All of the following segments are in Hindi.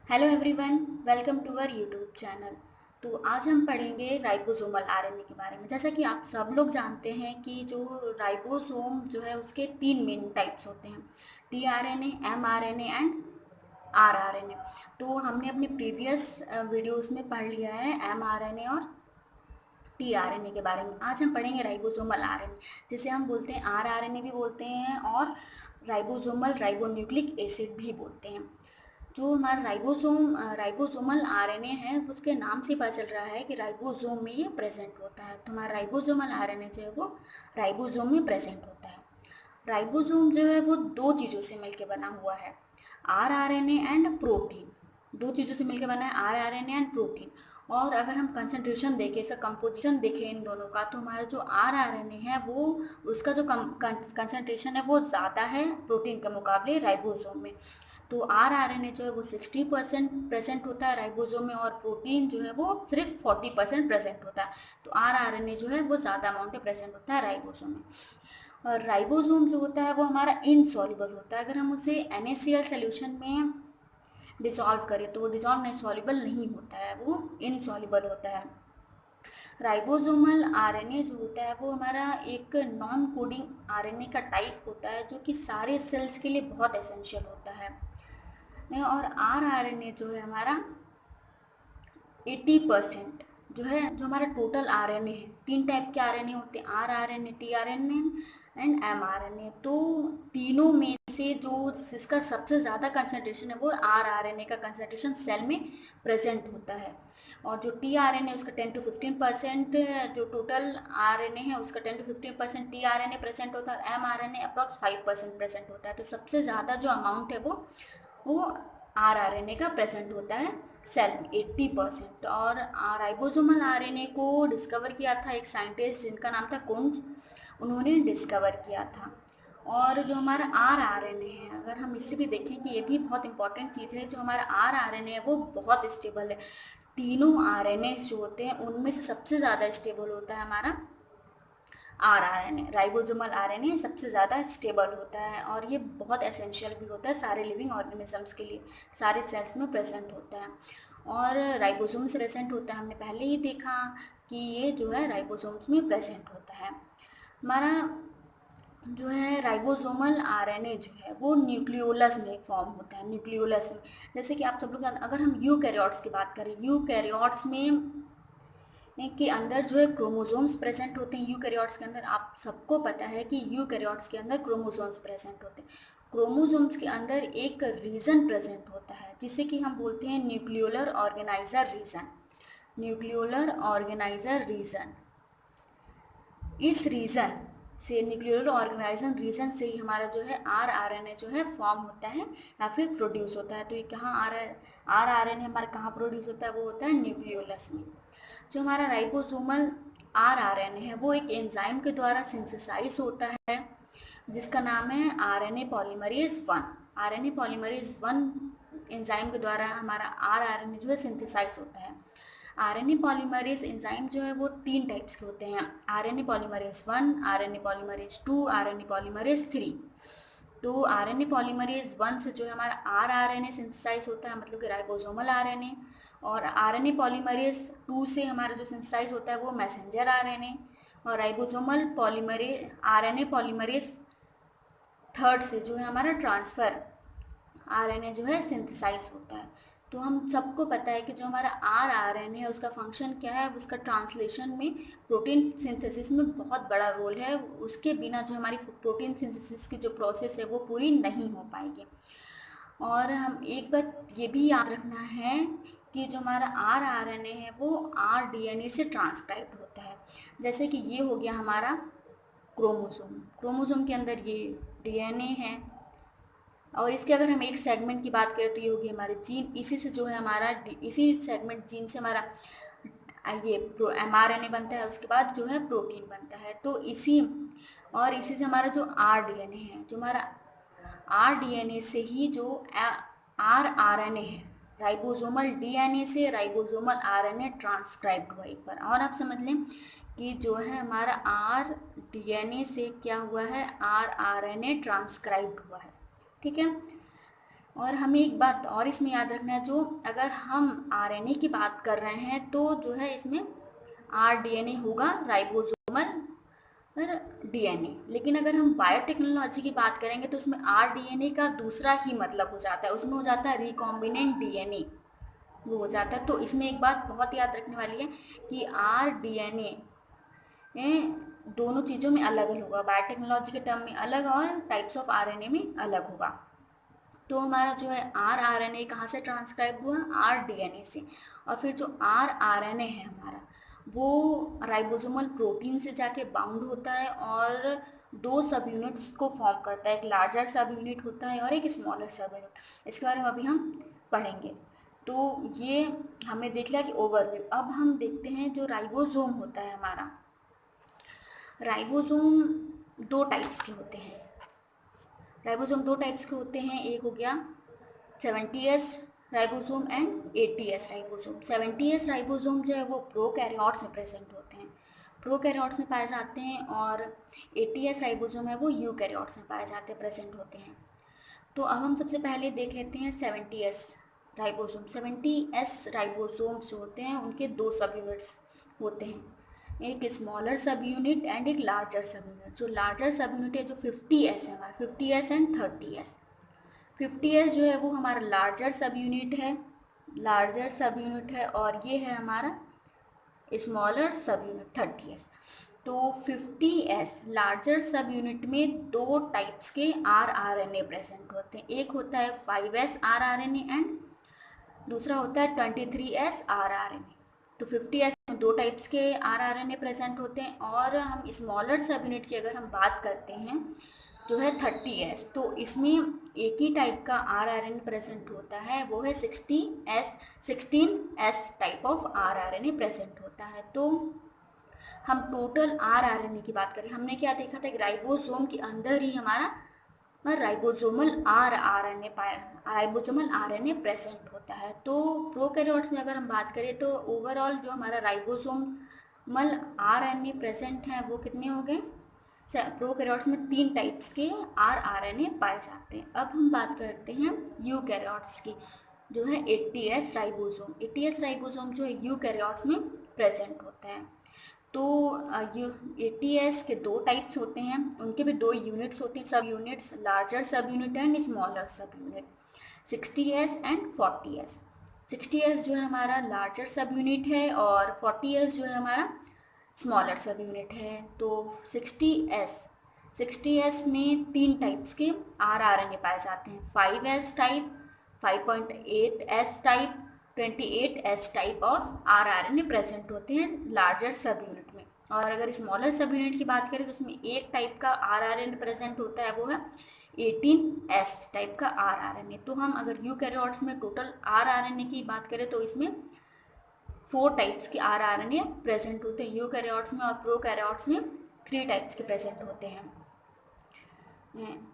Hello everyone, welcome to our YouTube channel. तो आज हम पढ़ेंगे राइबोसोमल आरएनए के बारे में। जैसा कि आप सब लोग जानते हैं कि जो राइबोसोम जो है उसके तीन मेन टाइप्स होते हैं, टीआरएनए, एमआरएनए एंड आरआरएनए। तो हमने अपने प्रीवियस वीडियोस में पढ़ लिया है एमआरएनए और टीआरएनए के बारे में। आज हम पढ़ेंगे राइबोसोमल आरएनए, जिसे हम बोलते हैं आरआरएनए भी बोलते हैं और राइबोसोमल राइबोन्यूक्लिक एसिड भी बोलते हैं। जो हमारा राइबोसोमल आरएनए है, उसके नाम से पता चल रहा है कि राइबोसोम में ये प्रेजेंट होता है। तो हमारा राइबोसोमल आरएनए जो है वो राइबोसोम में प्रेजेंट होता है। राइबोसोम जो है वो दो चीज़ों से मिलकर बना हुआ है, आरआरएनए एंड प्रोटीन। दो चीज़ों से मिलकर बना है, आरआरएनए एंड प्रोटीन। और अगर हम कंसंट्रेशन देखें, इसका कंपोजिशन देखें इन दोनों का, तो हमारा जो आरआरएनए है वो उसका जो कंसंट्रेशन है वो ज़्यादा है प्रोटीन के मुकाबले राइबोसोम में। तो आरआरएनए जो है वो 60% प्रेजेंट होता है राइबोसोम में, और प्रोटीन जो है वो सिर्फ 40% प्रेजेंट होता है। तो आरआरएनए जो है वो ज़्यादा अमाउंट में प्रेजेंट होता है राइबोसोम में। और राइबोसोम जो होता है वो हमारा इनसॉल्युबल होता है। अगर हम उसे NaCl सोल्यूशन में डिसॉल्व करें तो वो डिसॉल्व नहीं, सॉल्युबल नहीं होता है, वो इनसॉल्युबल होता है। राइबोसोमल आरएनए जो होता है वो हमारा एक नॉन कोडिंग आरएनए का टाइप होता है, जो कि सारे सेल्स के लिए बहुत एसेंशियल होता है। और आरआरएनए जो है हमारा 80% जो है, जो हमारा टोटल आरएनए है, तीन टाइप के आरएनए होते हैं, आरआरएनए, टीआरएनए एंड एमआरएनए। तो तीनों में से जो जिसका सबसे ज़्यादा कंसंट्रेशन है वो आरआरएनए का कंसंट्रेशन सेल में प्रेजेंट होता है। और जो टीआरएनए उसका 10 to 15%, जो टोटल आरएनए है उसका 10 to 15% टीआरएनए प्रेजेंट होता है, और एमआरएनए अप्रॉक्स 5% प्रेजेंट होता है। तो सबसे ज़्यादा जो अमाउंट है वो आरआरएनए का प्रेजेंट होता है सेल में, 80%। और राइबोसोमल आरएनए को डिस्कवर किया था एक साइंटिस्ट जिनका नाम था कुंज, उन्होंने डिस्कवर किया था। और जो हमारा आरआरएनए है, अगर हम इससे भी देखें कि ये भी बहुत इंपॉर्टेंट चीज़ है, जो हमारा आरआरएनए है वो बहुत स्टेबल है। तीनों आरएनए जो होते हैं उनमें से सबसे ज़्यादा स्टेबल होता है हमारा आरआरएनए। राइबोसोमल आरएनए सबसे ज़्यादा स्टेबल होता है, और ये बहुत एसेंशियल भी होता है सारे लिविंग ऑर्गेनिजम्स के लिए, सारे सेल्स में प्रेजेंट होता है। और राइबोसोम से प्रेजेंट होता है, हमने पहले ही देखा कि ये जो है राइबोसोम्स में प्रेजेंट होता है। हमारा जो है राइबोसोमल आरएनए जो है वो न्यूक्लियोलस में फॉर्म होता है, न्यूक्लियोलस में। जैसे कि आप सब लोग अगर हम यूकैरियोट्स की बात करें, यूकैरियोट्स में के अंदर जो है क्रोमोसोम्स प्रेजेंट होते हैं। यूकैरियोट्स के अंदर आप सबको पता है कि यूकैरियोट्स के अंदर क्रोमोसोम्स प्रेजेंट होते हैं। क्रोमोसोम्स के अंदर एक रीजन प्रेजेंट होता है जिसे कि हम बोलते हैं nucleolar organiser region. Nucleolar organiser region, इस रीजन से, न्यूक्लियोलर ऑर्गेनाइजर रीजन से ही हमारा जो है आरआरएनए जो है फॉर्म होता है या फिर प्रोड्यूस होता है। तो ये कहाँ आरआरएनए हमारा कहाँ प्रोड्यूस होता है, वो होता है न्यूक्लियोलस में। जो हमारा राइबोसोमल आरआरएनए है वो एक एंजाइम के द्वारा सिंथेसाइज होता है, जिसका नाम है RNA polymerase 1। RNA polymerase 1 enzyme के द्वारा हमारा आरआरएनए जो है सिंथेसाइज होता है। आरएनए पॉलीमरेज एंजाइम जो है वो तीन टाइप्स के होते हैं, RNA polymerase 1, RNA polymerase 2, RNA polymerase 3। तो आरएनए पॉलीमरेज 1 से जो है हमारा आरआरएनए सिंथेसाइज होता है, मतलब कि राइबोसोमल आरएनए। और आरएनए पॉलीमरेज 2 से हमारा जो सिंथेसाइज होता है वो मैसेंजर आरएनए। और राइबोसोमल पॉलीमरेज आरएनए पॉलीमरेज 3 से जो है हमारा ट्रांसफर आरएनए जो है सिंथेसाइज होता है। तो हम सबको पता है कि जो हमारा आरआरएनए है उसका फंक्शन क्या है, उसका ट्रांसलेशन में, प्रोटीन सिंथेसिस में बहुत बड़ा रोल है। उसके बिना जो हमारी प्रोटीन सिंथेसिस की जो प्रोसेस है वो पूरी नहीं हो पाएगी। और हम एक बात ये भी याद रखना है कि जो हमारा आरआरएनए है वो आरडीएनए से ट्रांसक्राइब होता है। जैसे कि ये हो गया हमारा क्रोमोसोम, क्रोमोसोम के अंदर ये डीएनए है, और इसके अगर हम एक सेगमेंट की बात करें तो ये होगी हमारे जीन। इसी से जो है हमारा, इसी सेगमेंट जीन से हमारा ये mRNA बनता है, उसके बाद जो है प्रोटीन बनता है। तो इसी से हमारा जो आरडीएनए है, जो हमारा आरडीएनए से ही जो आरआरएनए है, राइबोसोमल डीएनए से राइबोसोमल आरएनए ट्रांसक्राइब्ड हुआ एक बार। और आप समझ लें कि जो है हमारा आर डीएनए से क्या हुआ है, आरआरएनए ट्रांसक्राइब्ड हुआ है। ठीक है। और हमें एक बात और इसमें याद रखना है, जो अगर हम आरएनए की बात कर रहे हैं तो जो है इसमें आरडीएनए होगा, राइबोसोमल पर डीएनए। लेकिन अगर हम बायोटेक्नोलॉजी की बात करेंगे तो उसमें आरडीएनए का दूसरा ही मतलब हो जाता है, उसमें हो जाता है रिकॉम्बिनेंट डीएनए, वो हो जाता है। तो इसमें एक बात बहुत याद रखने वाली है कि आरडीएनए दोनों चीज़ों में अलग अलग होगा, बायोटेक्नोलॉजी के टर्म में अलग और टाइप्स ऑफ आरएनए में अलग होगा। तो हमारा जो है आरएनए कहाँ से ट्रांसक्राइब हुआ, आरडीएनए से। और फिर जो आरएनए है हमारा, वो राइबोसोमल प्रोटीन से जाके बाउंड होता है और दो सब यूनिट्स को फॉर्म करता है, एक लार्जर सब यूनिट होता है और एक स्मॉलर सब यूनिट। इसके बारे में अभी हम पढ़ेंगे। तो ये हमने देख लिया कि ओवरव्यू। अब हम देखते हैं जो राइबोसोम होता है हमारा। राइबोसोम दो टाइप्स के होते हैं। राइबोसोम दो टाइप्स के होते हैं, एक हो गया 70S ribosome and 80S ribosome. 70S ribosome जो है वो प्रोकैरियोट्स में प्रेजेंट होते हैं, प्रोकैरियोट्स में पाए जाते हैं, और 80S राइबोसोम है वो यूकैरियोट्स में पाए जाते हैं, प्रेजेंट होते हैं। तो अब हम सबसे पहले देख लेते हैं 70S राइबोसोम। 70S राइबोसोम जो होते हैं उनके दो सब यूनिट्स होते हैं, एक स्मॉलर सब यूनिट एंड एक लार्जर सब यूनिट। जो लार्जर सब यूनिट है जो 50S है हमारा, 50S एंड 30S। 50S जो है वो हमारा लार्जर सब यूनिट है, लार्जर सब यूनिट है, और ये है हमारा स्मॉलर सब यूनिट 30S। तो 50S लार्जर सब यूनिट में दो टाइप्स के आरएनए प्रेजेंट होते हैं, एक होता है 5S आरएनए एंड दूसरा होता है 23S आरएनए। तो 50S में दो टाइप्स के आरएनए प्रेजेंट होते हैं, और हम स्मॉलर सब यूनिट की अगर हम बात करते हैं जो है 30S, तो इसमें एक ही टाइप का आरएनए प्रेजेंट होता है, वो है 16S type of RNA present होता है। तो हम टोटल आरएनए की बात करें, हमने क्या देखा था कि राइबोसोम के अंदर ही हमारा राइबोसोमल आरएनए पाया, राइबोसोमल आरएनए प्रेजेंट होता है। तो प्रोकैरियोट्स में अगर हम बात करें तो ओवरऑल जो हमारा राइबोसोमल आरएनए प्रेजेंट है वो कितने हो गए, प्रोकैरियोट्स में 3 टाइप्स के आरएनए पाए जाते हैं। अब हम बात करते हैं यूकैरियोट्स की, जो है 80S राइबोसोम। 80S राइबोसोम जो है यूकैरियोट्स में प्रेजेंट होता है। तो 80S के दो टाइप्स होते हैं, उनके भी दो यूनिट्स होती हैं, सब यूनिट्स, लार्जर सब यूनिट एंड स्मॉलर सब unit, 60S and 40S। 60S जो है हमारा लार्जर सब यूनिट है और 40S जो है हमारा स्मॉलर सब यूनिट है। तो 60S में 3 टाइप्स के आरएनए पाए जाते हैं, 5S type, 5.8S type, 28S type of RNA present होते हैं लार्जर सब यूनिट में। और अगर स्मॉलर सब यूनिट की बात करें तो उसमें एक टाइप का आरएनए प्रेजेंट होता है, वो है 18S टाइप का आरएनए। तो हम अगर यूकैरियोट्स में टोटल आरएनए की बात करें तो इसमें 4 टाइप्स के आरएनए प्रेजेंट होते हैं यूकैरियोट्स में, और प्रोकैरियोट्स में 3 टाइप्स के प्रेजेंट होते हैं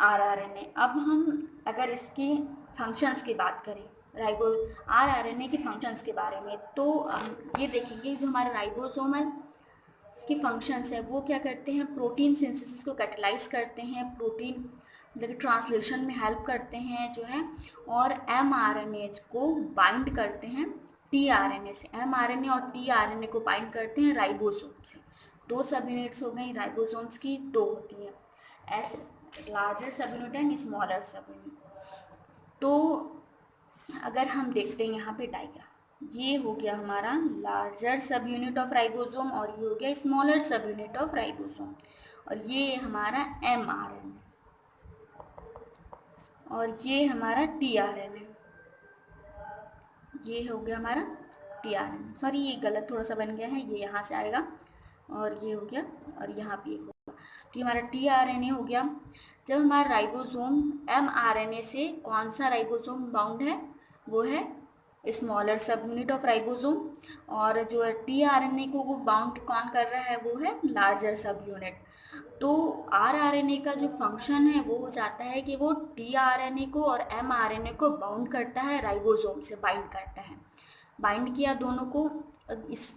आरएनए। अब हम अगर इसकी फंक्शंस की बात करें आरएनए के फंक्शंस के बारे में, तो ये देखेंगे जो हमारे राइबोसोमल की फंक्शंस है वो क्या करते हैं, प्रोटीन सिंथेसिस को कैटलाइज करते हैं, प्रोटीन मतलब ट्रांसलेशन में हेल्प करते हैं जो है, और mRNA को बाइंड करते हैं tRNA से। mRNA और tRNA को बाइंड करते हैं राइबोसोम से। दो सब यूनिट्स हो गई राइबोसोम्स की, दो होती हैं, एस लार्जर सब यूनिट एंड स्मॉलर सब यूनिट। तो अगर हम देखते हैं यहाँ पे डायग्राम, ये हो गया हमारा लार्जर सब यूनिट ऑफ राइबोसोम और ये हो गया स्मॉलर सब यूनिट ऑफ राइबोसोम, और ये हमारा mRNA और ये हमारा tRNA, ये हो गया हमारा tRNA। सॉरी ये गलत थोड़ा सा बन गया है, ये यहाँ से आएगा और ये हो गया और यहाँ पे होगा, तो हमारा tRNA हो गया। जब हमारा राइबोसोम mRNA से कौन सा राइबोसोम बाउंड है, वो है स्मॉलर सब यूनिट ऑफ राइबोसोम, और जो है tRNA को वो बाउंड कौन कर रहा है, वो है लार्जर सब यूनिट। तो rRNA का जो फंक्शन है वो हो जाता है कि वो tRNA को और mRNA को बाउंड करता है, राइबोसोम से बाइंड करता है। बाइंड किया दोनों को,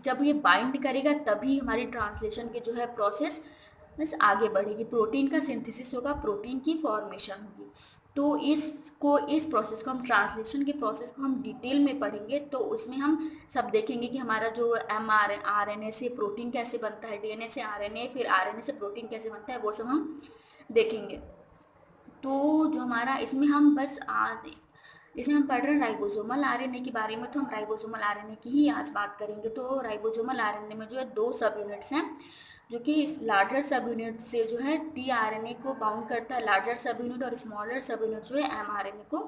जब ये बाइंड करेगा तभी हमारी ट्रांसलेशन की जो है प्रोसेस बस आगे बढ़ेगी, प्रोटीन का सिंथेसिस होगा, प्रोटीन की फॉर्मेशन होगी। तो इस प्रोसेस को हम ट्रांसलेशन के प्रोसेस को हम डिटेल में पढ़ेंगे, तो उसमें हम सब देखेंगे कि हमारा जो आरएनए से प्रोटीन कैसे बनता है, डीएनए से आरएनए, फिर आरएनए से प्रोटीन कैसे बनता है, वो सब हम देखेंगे। तो जो हमारा इसमें हम बस आज इसमें हम पढ़ रहे हैं राइबोसोमल आरएनए के बारे में, तो हम राइबोसोमल आरएनए की ही आज बात करेंगे। तो राइबोसोमल आरएनए में जो है 2 सब यूनिट्स हैं, जो कि लार्जर सब यूनिट से जो है टीआरएनए को बाउंड करता है लार्जर सब यूनिट, और स्मॉलर सब यूनिट जो है एमआरएनए को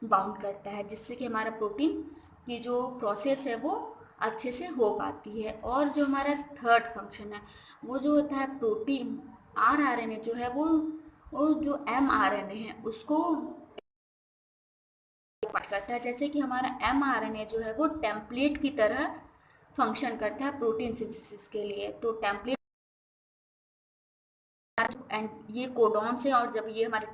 बाउंड करता है, जिससे कि हमारा प्रोटीन की जो प्रोसेस है वो अच्छे से हो पाती है। और जो हमारा थर्ड फंक्शन है वो जो होता है प्रोटीन आरआरएनए जो है वो जो एमआरएनए है उसको पार्ट करता है। जैसे कि हमारा एमआरएनए जो है वो टेम्पलेट की तरह फंक्शन करता है प्रोटीन सिंथेसिस के लिए। तो टेम्पलेट एंड ये कोडॉन्स है, और जब ये हमारे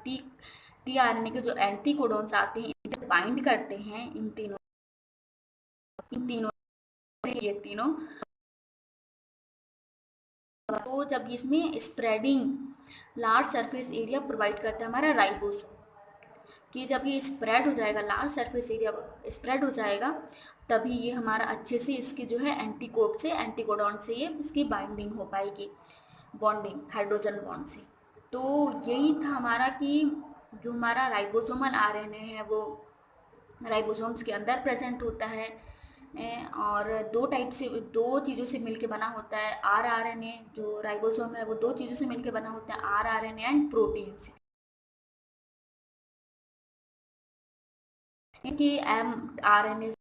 टीआरएनए के जो एंटी कोडॉन्स आते हैं इनसे बाइंड करते हैं, इन तीनों ये तीनों, तो जब इसमें spreading large surface area provide करता है हमारा राइबोसोम, कि जब ये स्प्रेड हो जाएगा, लार्ज सरफेस एरिया स्प्रेड हो जाएगा, तभी ये हमारा अच्छे से इसके जो है एंटीकोड से एंटीकोडॉन से ये इसकी बाइंडिंग हो पाएगी, बॉन्डिंग हाइड्रोजन बॉन्ड से। तो यही था हमारा कि जो हमारा राइबोसोमल आरएनए है वो राइबोसोम्स के अंदर प्रेजेंट होता है, और दो चीज़ों से मिलके बना होता है। आरआरएनए जो राइबोसोम है वो 2 चीज़ों से मिलके बना होता है, आरआरएनए एंड प्रोटीन से, कि एम आर एन ए